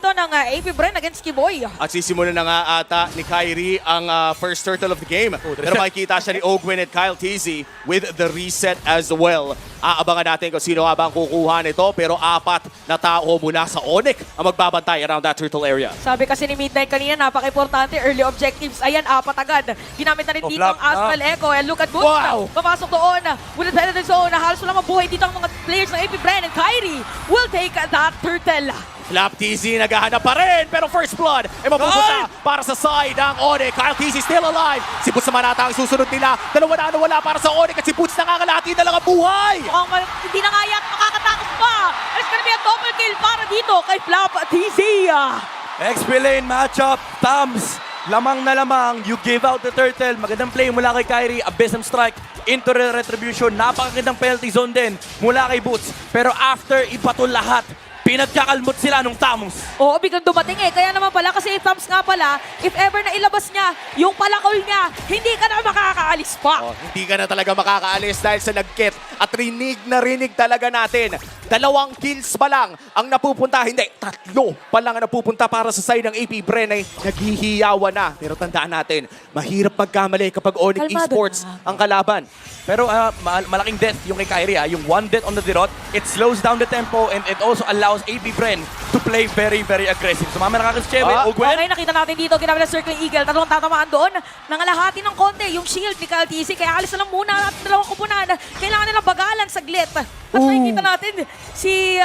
dito ng AP Bren against Kiboy. At sisimulan na nga ata ni Kyrie ang first turtle of the game. Pero makikita siya ni Ogwin at Kyle Teasy with the reset as well. Aabangan natin kung sino nga ba ang kukuha nito. Pero 4 na tao mula sa Onyx ang magbabantay around that turtle area. Sabi kasi ni Midnight kanina, napaka-importante, early objectives. Ayan, 4 agad. Ginamit na rin dito ang Astral Echo. And look at Boots. Wow! Papasok doon. With the penetrate zone. Halos walang mabuhay dito ang mga players ng AP Bren. And Kyrie will take that turtle. Flap TZ naghahanap pa rin, pero first blood ay mapupunta para sa side ng Onyx. Kyle TZ still alive. Si Boots naman ata ang susunod nila. Dalawa na wala para sa Onyx at si Boots nangangalati na lang ang buhay. Mukhang hindi na nga yan makakatakas pa. It's gonna be a double kill para dito kay Flap TZ. XP lane matchup, Tams. Lamang na lamang, you gave out the turtle. Magandang play mula kay Kyrie. Abysm strike into the retribution. Napakagandang penalty zone din mula kay Boots. Pero after iba to lahat, pinagkakalmot sila nung Tams. Oo, biglang dumating eh. Kaya naman pala, kasi Tams nga pala, if ever na ilabas niya yung palakol niya, hindi ka na makakaalis pa. Hindi ka na talaga makakaalis dahil sa lagkit at rinig na rinig talaga natin. 2 kills pa lang ang napupunta. Hindi, 3 pa lang ang napupunta para sa side ng AP Bren ay naghihiyawan na. Pero tandaan natin, mahirap magkamali kapag Onyx Kalmado Esports na. ang kalaban. Pero malaking death yung kay Kyrie. Yung 1 death on the Dirot, it slows down the tempo and it also allows AP Bren to play very, very aggressive. Sumama na kakas Cheve, Ogwen. Okay, nakita natin dito, ginamit ng Circling Eagle. 2 tatamaan doon. Nangalahati ng konti yung shield ni Kyle TC. Kaya alis na lang muna at 2 kupunan. Kailangan nila bagalan saglit. At nakikita natin si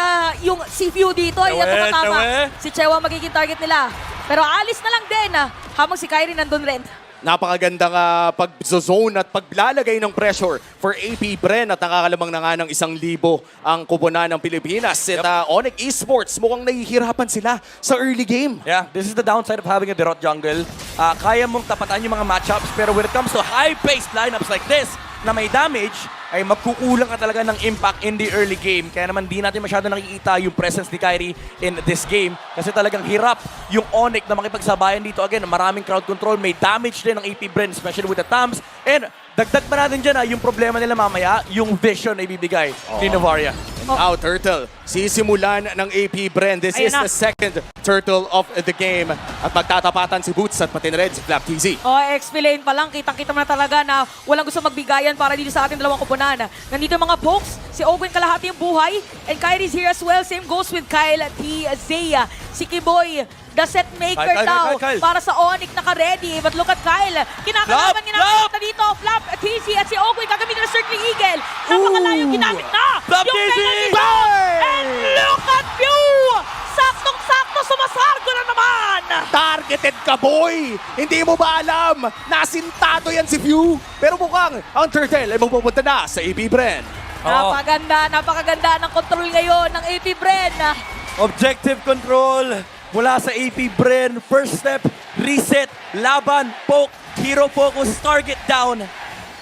Few dito ay tumatama. Si Chewa magiging target nila. Pero alis na lang din habang si Kyrie nandun rin. Napakagandang pag-zone at paglalagay ng pressure for AP Bren at nakakalamang na nga ng 1,000 ang kupunan ng Pilipinas. At Onyx Esports, mukhang nahihirapan sila sa early game. Yeah, this is the downside of having a Dirot jungle. Kaya mong tapatan yung mga matchups, pero when it comes to high-paced lineups like this, na may damage, ay magkukulang ka talaga ng impact in the early game. Kaya naman di natin masyado nakikita yung presence ni Kyrie in this game. Kasi talagang hirap yung Onyx na makipagsabayan dito. Again, maraming crowd control, may damage din ng AP Bren, especially with the Tams. And dagdag pa natin dyan yung problema nila mamaya, yung vision na ibibigay ni Novaria. Now, Turtle, sisimulan ng AP Bren. This is the second Turtle of the game. At magtatapatan si Boots at pati na rin si Flap TZ. XP lane pa lang, kitang-kita mo na talaga na walang gusto magbigayan para dito sa ating 2 kupunan. Nandito yung mga pokes, si Owen kalahati yung buhay, and Kyrie's here as well. Same goes with Kyle at Zaya. Si Kiboy, the set maker daw para sa Onyx naka-ready. But look at Kyle, kinakalaban niya na dito, Flap, TC at si Owen gagamitin ng Circling Eagle. Napakalayong ginamit na yung penalty zone. And look at you! Saktong-sakto, sumasargo na naman! Targeted ka, boy! Hindi mo ba alam? Nasintado yan si Few. Pero mukhang ang Turtle ay mapupunta na sa AP Bren. Napakaganda ng control ngayon ng AP Bren. Objective control mula sa AP Bren. First step, reset, laban, poke, hero focus, target down.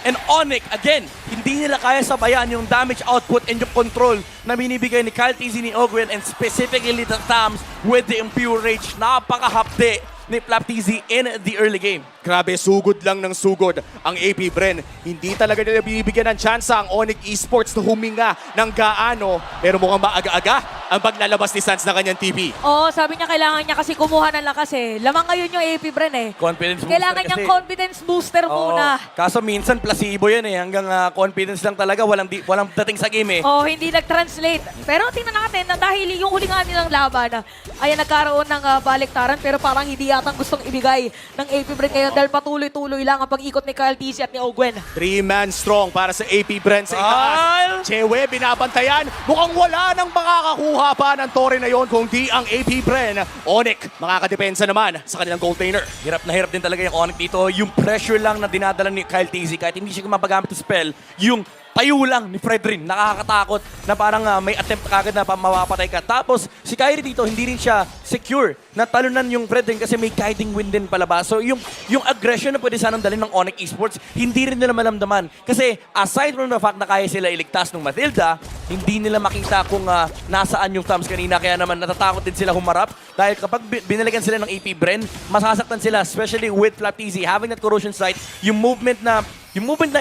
And Onyx, again, hindi nila kaya sabayan yung damage output and yung control na binibigay ni Kyle TZ, ni Ogwen, and specifically the Tams with the Impure Rage. Napakahapde ni Flap TZ in the early game. Grabe, sugod lang ng sugod ang AP Bren. Hindi talaga nila binibigyan ng tsansa ang Onyx Esports na huminga ng gaano. Pero mukhang maaga-aga ang paglalabas ni Sans na kanyang TV. Sabi niya kailangan niya kasi kumuha ng lakas eh. Lamang ngayon yung AP Bren eh. Confidence booster Kailangan niyang kasi. confidence booster muna. Kaso minsan placebo yan eh. Hanggang confidence lang talaga. Walang dating sa game eh. Hindi nag-translate. Pero tingnan natin na dahil yung huli nga nilang laban, ayan nagkaroon ng baliktaran pero parang hindi yatang gustong ibigay ng AP Bren ngayon dahil patuloy-tuloy lang ang pag-ikot ni Kyle TC at ni Ogwen. 3-man strong para sa AP Bren sa itaas. Chewe, binabantayan. Mukhang wala nang makakakuha pa ng tore na yon kung di ang AP Bren. Onyx, makakadepensa naman sa kanilang goaltender. Hirap na hirap din talaga yung Onyx dito. Yung pressure lang na dinadala ni Kyle TZ kahit hindi siya mapagamit ng spell, yung tayo lang ni Fredrin, nakakatakot na parang may attempt kagad na mawapatay ka. Tapos si Kyrie dito, hindi rin siya secure na talunan yung Fredrin kasi may guiding wind din palabas. So yung aggression na pwede sanang dalhin ng Onyx Esports, hindi rin nila malamdaman. Kasi aside from the fact na kaya sila iligtas ng Matilda, hindi nila makita kung nasaan yung Tams kanina. Kaya naman natatakot din sila humarap dahil kapag binalikan sila ng AP Bren, masasaktan sila, especially with Flap TZ having that corrosion sight, yung movement na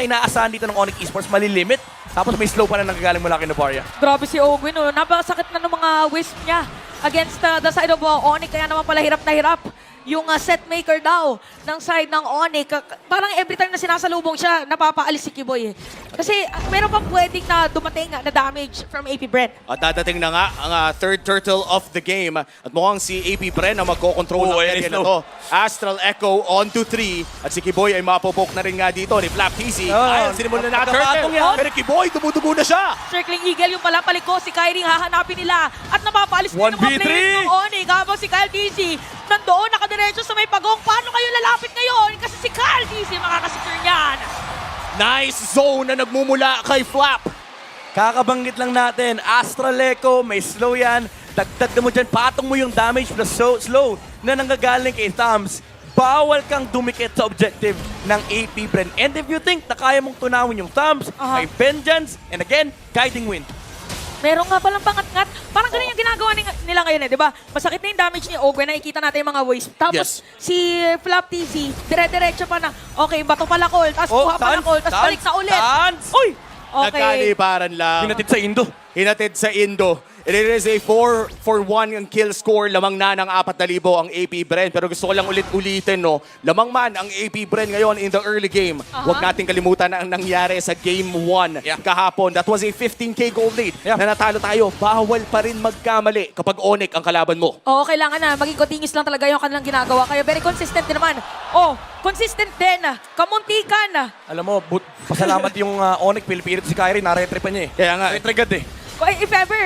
inaasahan dito ng Onyx Esports malilimit. Tapos may slow pa na nagagaling mula kay Novaria. Grabe si Ogwen, napakasakit na ng mga wisp niya. against the side of Onyx. Kaya naman pala hirap na hirap yung set maker daw ng side ng Onyx. Parang every time na sinasalubong siya, napapaalis si Kiboy. Kasi meron pang pwedeng na dumating na damage from AP Brent. At dadating na nga ang third turtle of the game. At mukhang si AP Bren ang magkocontrol ng ayan area is na to. low. Astral Echo on to 3. At si Kiboy ay mapopok na rin nga dito ni Flap TC. Ay, sinimulan na pagkapatong turtle. yan. Pero Kiboy, dumudugo na siya. Circling Eagle yung pala paliko, si Kyrie hahanapin nila at napapaalis din ng mga 1v3. players ng Onyx. Habang si Kyle TC nandoon nakadiretso sa may pagong. Paano kayo lalapit ngayon? Kasi si Kyle TC makakasecure niyan. Nice zone na nagmumula kay Flap. Kakabanggit lang natin, Astral Echo, may slow yan. Dagdag na mo dyan, patong mo yung damage plus slow na nanggagaling kay Thumbs. Bawal kang dumikit sa objective ng AP Bren. And if you think na kaya mong tunawin yung Thumbs, Aha. may Vengeance, and again, Guiding Wind. Meron nga palang pangat-ngat. Parang ganun yung ginagawa nila ngayon di ba? Masakit na yung damage ni Ogwen, nakikita natin yung mga waves. Tapos Yes. si Flap TC, dire-diretso pa na, okay, bato pala call, tapos kuha pala call, tapos balik sa ulit. Dance! Uy! Okay. Nagkaliparan lang. Hinatid sa Indo. Hinatid sa Indo. It is a 4-for-1 ang kill score. Lamang na ng 4,000 ang AP Bren. Pero gusto ko lang ulit-ulitin, no? Lamang man ang AP Bren ngayon in the early game. Huwag nating kalimutan na ang nangyari sa Game 1 Yeah. kahapon. That was a 15K gold lead Yeah. na natalo tayo. Bawal pa rin magkamali kapag Onyx ang kalaban mo. Oo, kailangan na. Maging continuous lang talaga yung kanilang ginagawa. Kaya very consistent din naman. Oh, consistent din. Kamuntikan. Alam mo, pasalamat yung Onyx, pilipilit si Kyrie, naretripan niya eh. Kaya nga. Retrigad eh. If ever,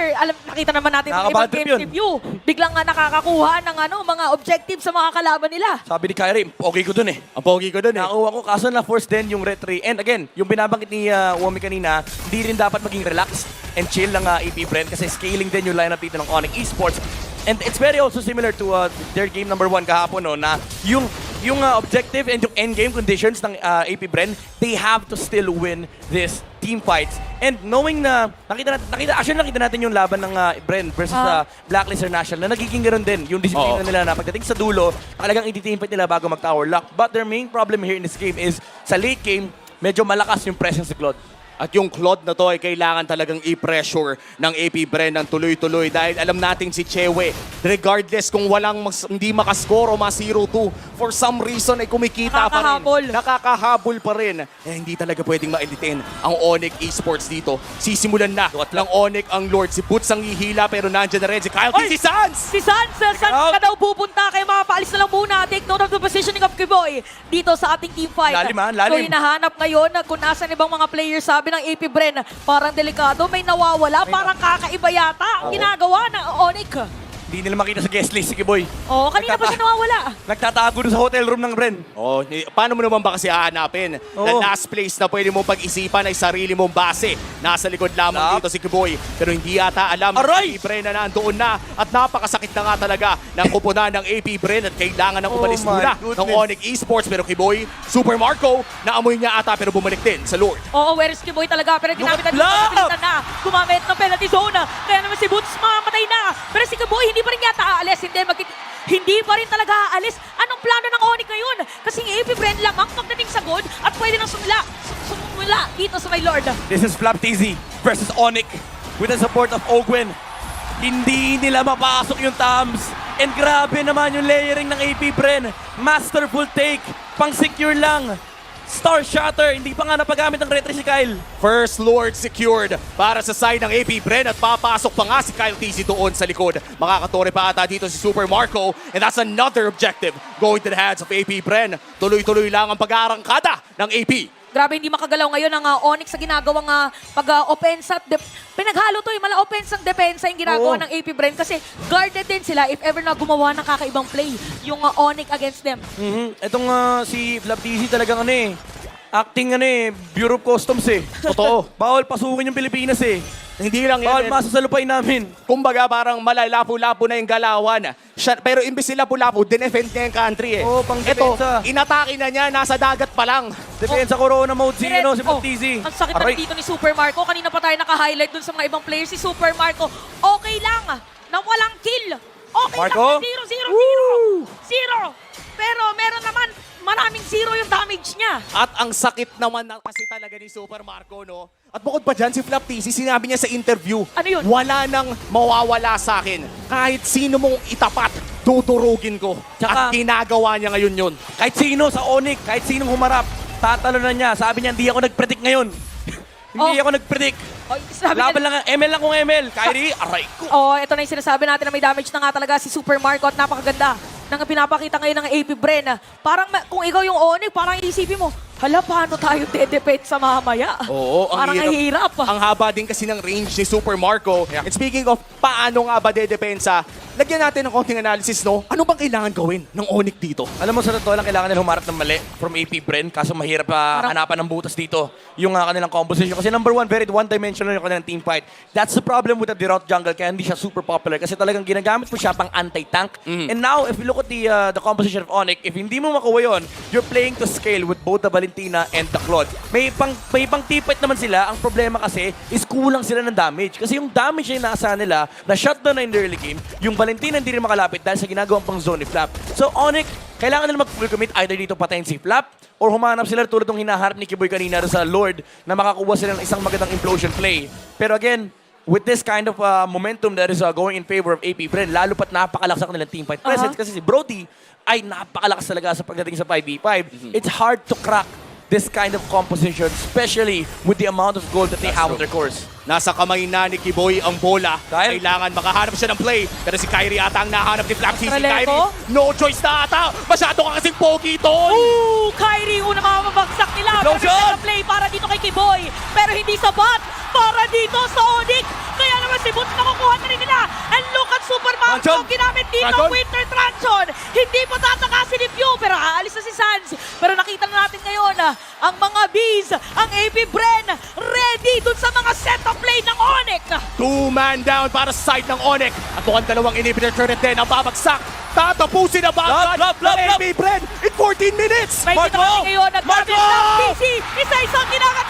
nakita naman natin yung ibang Nakaka-bad trip game yun. review. Biglang nga nakakakuha ng mga objective sa mga kalaban nila. Sabi ni Kyrie, okay ko dun eh. Ang pogi ko dun eh. Nakuha ko, kaso na-force din yung retry. And again, yung binabanggit ni Wami kanina, hindi rin dapat maging relaxed and chill ng AP Brent kasi scaling din yung lineup dito ng Onyx Esports. And it's very also similar to their game number 1 kahapon, no, na yung objective and yung endgame conditions ng AP Bren, they have to still win this team fights. And knowing na, nakita natin yung laban ng Bren versus Blacklist International na nagiging ganoon din yung disiplina nila na pagdating sa dulo, talagang i-team fight nila bago mag-tower lock. But their main problem here in this game is, sa late game, medyo malakas yung presence ni Claude. At yung Claude na to ay kailangan talagang i-pressure ng AP Bren ng tuloy-tuloy dahil alam nating si Chewe, regardless kung hindi makascore o ma-0-2, for some reason ay kumikita pa rin. Nakakahabol pa rin. Eh, hindi talaga pwedeng mailitin ang Onyx Esports dito. Sisimulan na ng Onyx ang Lord. Si Boots ang hihila pero nandiyan na rin si Kyle Oy! si Sans! Si Sans, saan ka daw pupunta? Kaya makapaalis na lang muna. Take note of the positioning of Kiboy dito sa ating team fight. Lalim, So lalim. hinahanap ngayon na kung nasan ibang mga players, sabi ng AP Bren, parang delikado, may nawawala, parang kakaiba yata ang ginagawa ng Onyx. Hindi nila makita sa guest list si Kiboy. Oo, kanina pa siya nawawala. Nagtatago doon sa hotel room ng Bren. Oh, paano mo naman ba kasi hahanapin? The last place na pwede mong pag-isipan ay sarili mong base. Nasa likod lamang dito si Kiboy. Pero hindi yata alam ng Aray! AP Bren na nandoon na. At napakasakit na nga talaga ng kupunan ng AP Bren at kailangan ng umalis my muna goodness. ng Onyx Esports. Pero Kiboy, Super Marco, naamoy niya ata pero bumalik din sa Lord. Oo, where is Kiboy talaga? Pero ginamit na Look at dito na. Gumamit ng penalty zone. Kaya naman si Boots mamatay na. Pero si Kiboy hindi pa rin yata aalis. Hindi pa rin talaga aalis. Anong plano ng Onyx ngayon? Kasi ang AP Bren lamang pagdating sa good at pwede nang sumula dito sa my Lord. This is Flap TZ versus Onyx with the support of Ogwen. Hindi nila mapasok yung Thumbs. And grabe naman yung layering ng AP Bren. Masterful take. Pang-secure lang. Star Shatter. Hindi pa nga napagamit ng retry si Kyle. First Lord secured para sa side ng AP Bren at papasok pa nga si Kyle TC doon sa likod. Makakatore pa ata dito si Super Marco and that's another objective going to the hands of AP Bren. Tuloy-tuloy lang ang pag-aarangkada ng AP. Grabe, hindi makagalaw ngayon ang Onyx sa ginagawang pag-offense at pinaghalo to mala offense ang depensa yung ginagawa ng AP Bren kasi guarded din sila if ever na gumawa ng kakaibang play yung Onyx against them. Itong si Flap TZ talagang acting Bureau of Customs eh. Totoo. Bawal pasukin yung Pilipinas eh. Hindi lang Bawal yan. masasalupay namin. Kumbaga parang malalapo-lapo na yung galawan. Pero imbis sila lapo-lapo, dinefend niya yung country eh. Oo, pang Ito, depensa. inatake na niya, nasa dagat pa lang. Depensa Corona mode si Flap TZ. Ang sakit na dito ni Super Marco. Kanina pa tayo naka-highlight dun sa mga ibang players. Si Super Marco, okay lang na walang kill. Okay Marco? lang na 0-0-0. Zero. Pero meron naman maraming zero yung damage niya. At ang sakit naman na kasi talaga ni Super Marco, no? At bukod pa dyan, si Flap TC, sinabi niya sa interview, Ano yun? wala nang mawawala sa akin. Kahit sino mong itapat, tuturugin ko. Tsaka- At ginagawa niya ngayon yun. Kahit sino sa Onyx, kahit sinong humarap, tatalo na niya. Sabi niya, hindi ako nag-predict ngayon. Hindi Oh. ako nag-predict. Oh, sabi Laban niya, lang, ML lang kung ML. Kyrie, aray ko. oh, ito na yung sinasabi natin na may damage na nga talaga si Super Marco at napakaganda ng pinapakita ngayon ng AP Bren. Parang kung ikaw yung Onyx, parang isipin mo, hala, paano tayo dedepend sa mamaya? Oo, parang hirap. Ang haba din kasi ng range ni Super Marco. And speaking of paano nga ba dedepensa, lagyan natin ng konting analysis, no? Ano bang kailangan gawin ng Onyx dito? Alam mo, sa totoo lang, kailangan nila humarap ng mali from AP Bren. Kaso mahirap hanapan ng butas dito yung kanilang composition. Kasi number one, very one-dimensional yung kanilang team fight. That's the problem with the Derot jungle, kaya hindi siya super popular. Kasi talagang ginagamit mo siya pang anti-tank. And now, if you look at the composition of Onyx, if hindi mo makuha yun, you're playing to scale with both the Valentina and the Claude. May pang team fight naman sila. Ang problema kasi is kulang sila ng damage. Kasi yung damage na inaasahan nila, na shutdown na in the early game, yung Valentina hindi rin makalapit dahil sa ginagawang pang zone ni Flap. So Onyx, kailangan nila mag-full commit either dito patayin si Flap or humanap sila tulad ng hinaharap ni Kiboy kanina sa Lord na makakuha sila ng isang magandang implosion play. Pero again, with this kind of momentum that is going in favor of AP Bren, lalo pat napakalakas ang nilang team fight presence kasi si Brody ay napakalakas talaga sa pagdating sa 5v5. It's hard to crack this kind of composition, especially with the amount of gold that they have on their course. Nasa kamay na ni Kiboy ang bola. Kyle? Kailangan makahanap siya ng play. Pero si Kyrie ata ang nahanap ni Flap TC. Astraleco? Kyrie, no choice na ata. Masyado ka kasing pogi, tol. Ooh, Kyrie, unang mamabagsak nila. Explosion! Perfect na play para dito kay Kiboy. Pero hindi sapat para dito sa Onyx. Kaya naman si Boots nakukuha na rin nila. And look at Super Marco. Tranchon! Ginamit dito Tranchon! ang Winter Tranchon. Hindi pa tatakasin ni Pew. Pero aalis na si Sans. Pero nakita na natin ngayon ang mga Bees, ang AP Bren, ready dun sa mga set-up play ng Onyx. Two-man down para sa side ng Onyx. At mukhang dalawang inhibitor turret din ang babagsak. Tatapusin na ba agad Love, ng AP Bren in 14 minutes. May kita Marco! natin ngayon, nagkabit Marco! ng PC. Isa-isang kinakatakot